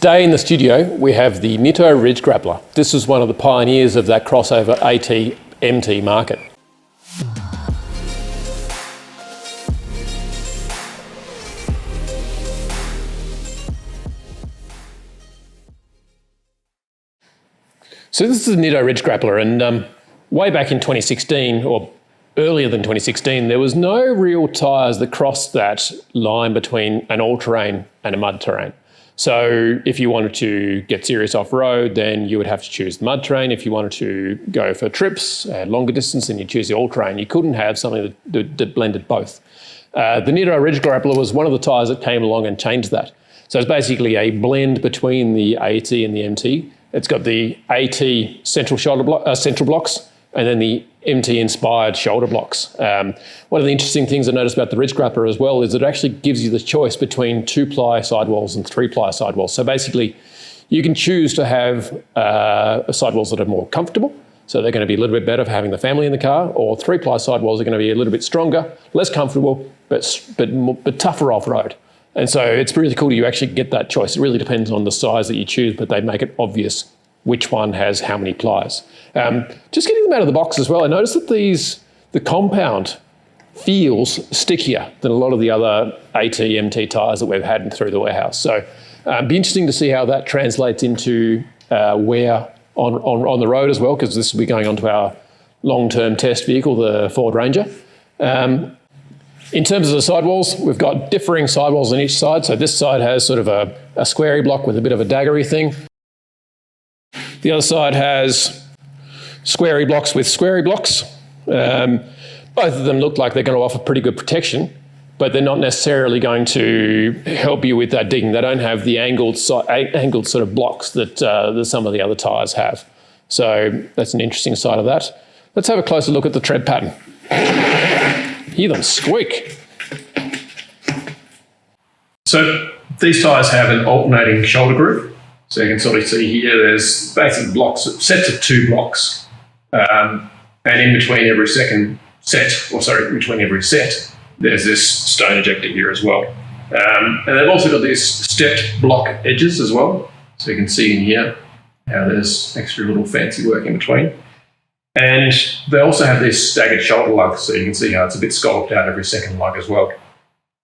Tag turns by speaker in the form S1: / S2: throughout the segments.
S1: Today in the studio we have the Nitto Ridge Grappler. This is one of the pioneers of that crossover AT-MT market. So this is the Nitto Ridge Grappler, and way back in 2016, or earlier than 2016, there was no real tyres that crossed that line between an all-terrain and a mud terrain. So if you wanted to get serious off-road, then you would have to choose the mud terrain. If you wanted to go for trips at longer distance, then you choose the all-terrain. You couldn't have something that blended both. The Nitto Ridge Grappler was one of the tyres that came along and changed that. So it's basically a blend between the AT and the MT. It's got the AT central blocks and then the MT-inspired shoulder blocks. One of the interesting things I noticed about the Ridge Grappler as well is it actually gives you the choice between 2-ply sidewalls and 3-ply sidewalls. So basically, you can choose to have sidewalls that are more comfortable, so they're going to be a little bit better for having the family in the car, or 3-ply sidewalls are going to be a little bit stronger, less comfortable, but tougher off-road. And so it's really cool you actually get that choice. It really depends on the size that you choose, but they make it obvious which one has how many plies. Just getting them out of the box as well, I noticed that the compound feels stickier than a lot of the other AT-MT tyres that we've had through the warehouse. So it'd be interesting to see how that translates into wear on the road as well, because this will be going onto our long-term test vehicle, the Ford Ranger. In terms of the sidewalls, we've got differing sidewalls on each side. So this side has sort of a squarey block with a bit of a daggery thing. The other side has squarey blocks with squarey blocks. Both of them look like they're going to offer pretty good protection, but they're not necessarily going to help you with that digging. They don't have the angled sort of blocks that some of the other tyres have. So that's an interesting side of that. Let's have a closer look at the tread pattern. Hear them squeak. So these tyres have an alternating shoulder groove. So you can sort of see here, there's basically blocks, sets of 2 blocks. And in between every second set, between every set, there's this stone ejector here as well. And they've also got these stepped block edges as well. So you can see in here how there's extra little fancy work in between. And they also have this staggered shoulder lug, so you can see how it's a bit scalloped out every second lug as well.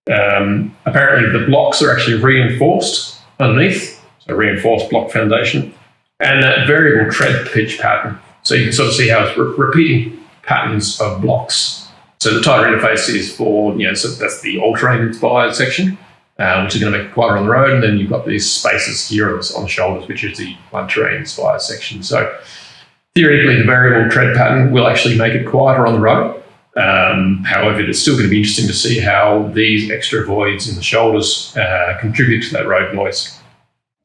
S1: Apparently the blocks are actually reinforced underneath, so reinforced block foundation, and that variable tread pitch pattern. So you can sort of see how it's repeating patterns of blocks. So the tyre interface is for, so that's the all-terrain inspired section, which is going to make it quieter on the road, and then you've got these spaces here on the shoulders, which is the one-terrain inspired section. So theoretically, the variable tread pattern will actually make it quieter on the road. However, it's still going to be interesting to see how these extra voids in the shoulders contribute to that road noise.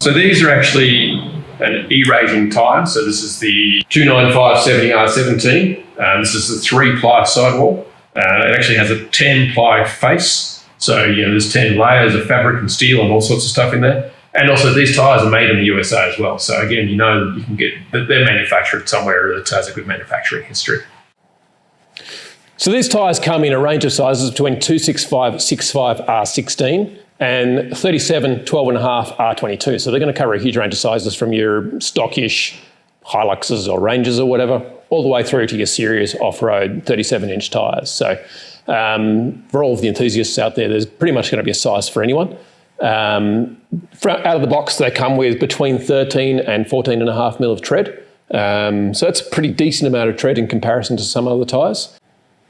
S1: So these are actually an E-rating tyre. So this is the 295/70R17. This is the 3-ply sidewall. It actually has a 10-ply face. So there's 10 layers of fabric and steel and all sorts of stuff in there. And also these tyres are made in the USA as well. So again, you can get that they're manufactured somewhere that has a good manufacturing history. So these tyres come in a range of sizes between 265/65R16 and 37/12.5R22. So they're going to cover a huge range of sizes from your stockish Hiluxes or Rangers or whatever, all the way through to your serious off-road 37-inch tyres. So for all of the enthusiasts out there, there's pretty much going to be a size for anyone. Out of the box, they come with between 13 and 14.5 mil of tread. So that's a pretty decent amount of tread in comparison to some other tyres.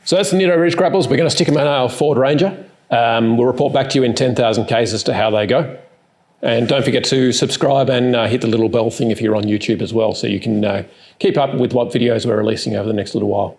S1: So that's the Nitto Ridge Grapplers. We're going to stick them in our Ford Ranger. We'll report back to you in 10,000 Ks as to how they go. And don't forget to subscribe and hit the little bell thing if you're on YouTube as well, so you can keep up with what videos we're releasing over the next little while.